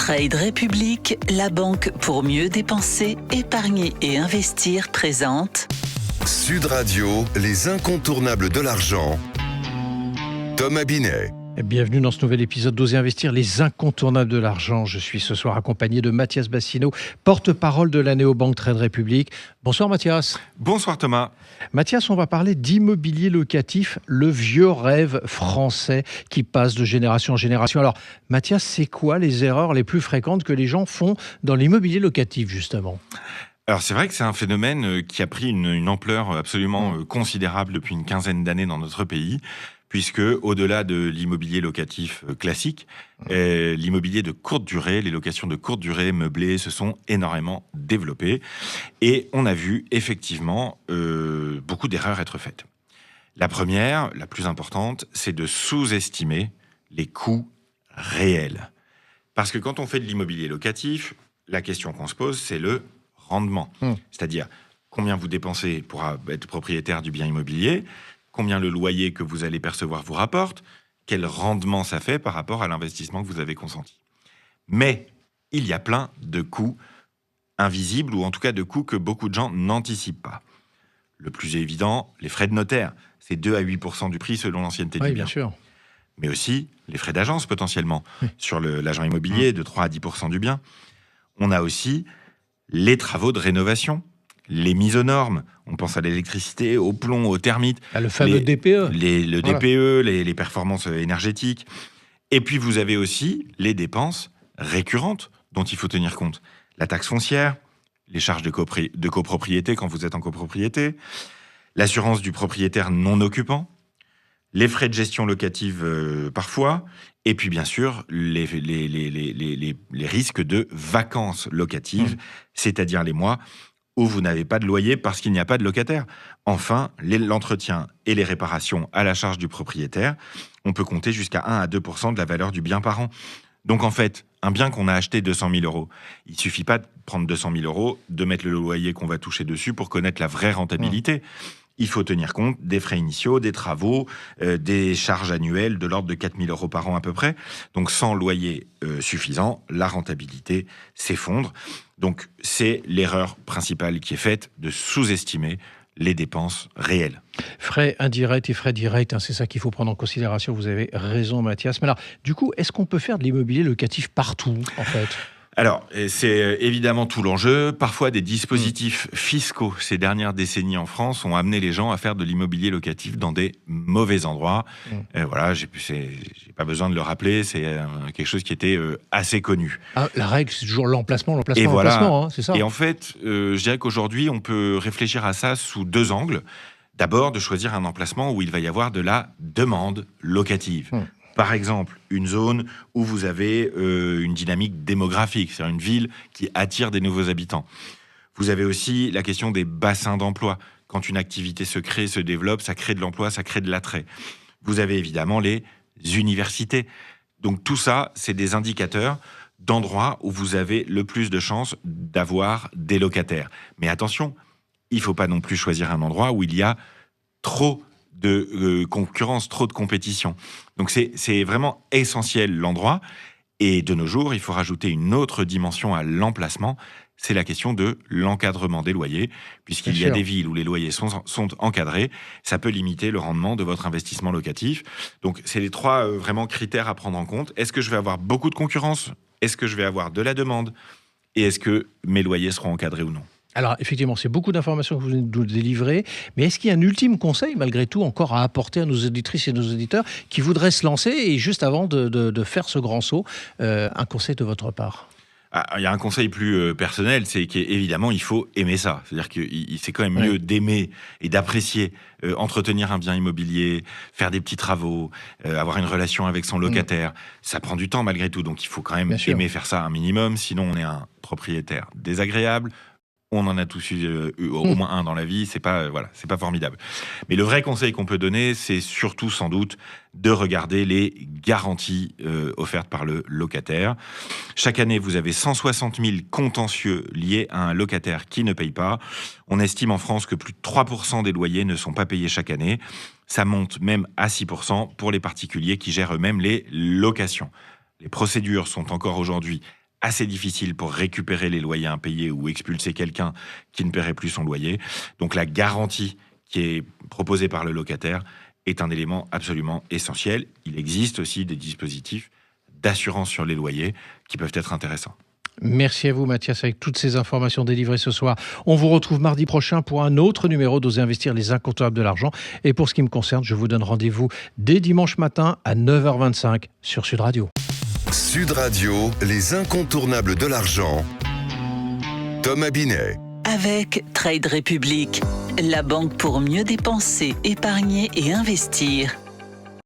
Trade République, la banque pour mieux dépenser, épargner et investir présente Sud Radio, les incontournables de l'argent. Thomas Binet. Bienvenue dans ce nouvel épisode d'Oser Investir, les incontournables de l'argent. Je suis ce soir accompagné de Mathias Bassino, porte-parole de la néobanque Trade République. Bonsoir Mathias. Bonsoir Thomas. Mathias, on va parler d'immobilier locatif, le vieux rêve français qui passe de génération en génération. Alors Mathias, c'est quoi les erreurs les plus fréquentes que les gens font dans l'immobilier locatif justement ? Alors c'est vrai que c'est un phénomène qui a pris une ampleur absolument considérable depuis une quinzaine d'années dans notre pays, puisque au-delà de l'immobilier locatif classique, l'immobilier de courte durée, les locations de courte durée meublées se sont énormément développées. Et on a vu effectivement beaucoup d'erreurs être faites. La première, la plus importante, c'est de sous-estimer les coûts réels. Parce que quand on fait de l'immobilier locatif, la question qu'on se pose, c'est le rendement. C'est-à-dire combien vous dépensez pour être propriétaire du bien immobilier, combien le loyer que vous allez percevoir vous rapporte, quel rendement ça fait par rapport à l'investissement que vous avez consenti. Mais il y a plein de coûts invisibles, ou en tout cas de coûts que beaucoup de gens n'anticipent pas. Le plus évident, les frais de notaire, c'est 2 à 8% du prix selon l'ancienneté du bien. Bien sûr. Mais aussi les frais d'agence potentiellement, sur l'agent immobilier, de 3 à 10% du bien. On a aussi les travaux de rénovation, les mises aux normes. On pense à l'électricité, au plomb, aux termites. Le fameux DPE. Le DPE, les performances énergétiques. Et puis vous avez aussi les dépenses récurrentes dont il faut tenir compte. La taxe foncière, les charges de copropriété quand vous êtes en copropriété, l'assurance du propriétaire non occupant, les frais de gestion locative parfois, et puis bien sûr les risques de vacances locatives, c'est-à-dire les mois où vous n'avez pas de loyer parce qu'il n'y a pas de locataire. Enfin, l'entretien et les réparations à la charge du propriétaire, on peut compter jusqu'à 1 à 2% de la valeur du bien par an. Donc en fait, un bien qu'on a acheté 200 000 euros, il ne suffit pas de prendre 200 000 euros, de mettre le loyer qu'on va toucher dessus pour connaître la vraie rentabilité. Il faut tenir compte des frais initiaux, des travaux, des charges annuelles de l'ordre de 4 000 euros par an à peu près. Donc sans loyer suffisant, la rentabilité s'effondre. Donc c'est l'erreur principale qui est faite de sous-estimer les dépenses réelles. Frais indirects et frais directs, c'est ça qu'il faut prendre en considération. Vous avez raison Mathias. Mais alors, du coup, est-ce qu'on peut faire de l'immobilier locatif partout en fait ? Alors, c'est évidemment tout l'enjeu. Parfois, des dispositifs fiscaux ces dernières décennies en France ont amené les gens à faire de l'immobilier locatif dans des mauvais endroits. Voilà, j'ai pas besoin de le rappeler, c'est quelque chose qui était assez connu. La règle, c'est toujours l'emplacement, c'est ça. Et en fait, je dirais qu'aujourd'hui, on peut réfléchir à ça sous 2 angles. D'abord, de choisir un emplacement où il va y avoir de la demande locative. Par exemple, une zone où vous avez une dynamique démographique, c'est-à-dire une ville qui attire des nouveaux habitants. Vous avez aussi la question des bassins d'emploi. Quand une activité se crée, se développe, ça crée de l'emploi, ça crée de l'attrait. Vous avez évidemment les universités. Donc tout ça, c'est des indicateurs d'endroits où vous avez le plus de chances d'avoir des locataires. Mais attention, il ne faut pas non plus choisir un endroit où il y a trop de concurrence, trop de compétition. Donc c'est vraiment essentiel l'endroit. Et de nos jours, il faut rajouter une autre dimension à l'emplacement, c'est la question de l'encadrement des loyers, puisqu'il y a des villes où les loyers sont encadrés, ça peut limiter le rendement de votre investissement locatif. Donc c'est les 3 vraiment critères à prendre en compte. Est-ce que je vais avoir beaucoup de concurrence ? Est-ce que je vais avoir de la demande ? Et est-ce que mes loyers seront encadrés ou non ? Alors, effectivement, c'est beaucoup d'informations que vous nous délivrez, mais est-ce qu'il y a un ultime conseil, malgré tout, encore à apporter à nos auditrices et nos auditeurs qui voudraient se lancer, et juste avant de faire ce grand saut, un conseil de votre part ? Il y a un conseil plus personnel, c'est qu'évidemment, il faut aimer ça. C'est-à-dire que c'est quand même mieux d'aimer et d'apprécier, entretenir un bien immobilier, faire des petits travaux, avoir une relation avec son locataire. Ça prend du temps malgré tout, donc il faut quand même aimer faire ça un minimum, sinon on est un propriétaire désagréable. On en a tous eu au moins un dans la vie, c'est pas formidable. Mais le vrai conseil qu'on peut donner, c'est surtout sans doute de regarder les garanties offertes par le locataire. Chaque année, vous avez 160 000 contentieux liés à un locataire qui ne paye pas. On estime en France que plus de 3% des loyers ne sont pas payés chaque année. Ça monte même à 6% pour les particuliers qui gèrent eux-mêmes les locations. Les procédures sont encore aujourd'hui assez difficile pour récupérer les loyers impayés ou expulser quelqu'un qui ne paierait plus son loyer. Donc la garantie qui est proposée par le locataire est un élément absolument essentiel. Il existe aussi des dispositifs d'assurance sur les loyers qui peuvent être intéressants. Merci à vous Mathias avec toutes ces informations délivrées ce soir. On vous retrouve mardi prochain pour un autre numéro d'Oser investir, les incontournables de l'argent. Et pour ce qui me concerne, je vous donne rendez-vous dès dimanche matin à 9h25 sur Sud Radio. Sud Radio, les incontournables de l'argent. Thomas Binet. Avec Trade Republic, la banque pour mieux dépenser, épargner et investir.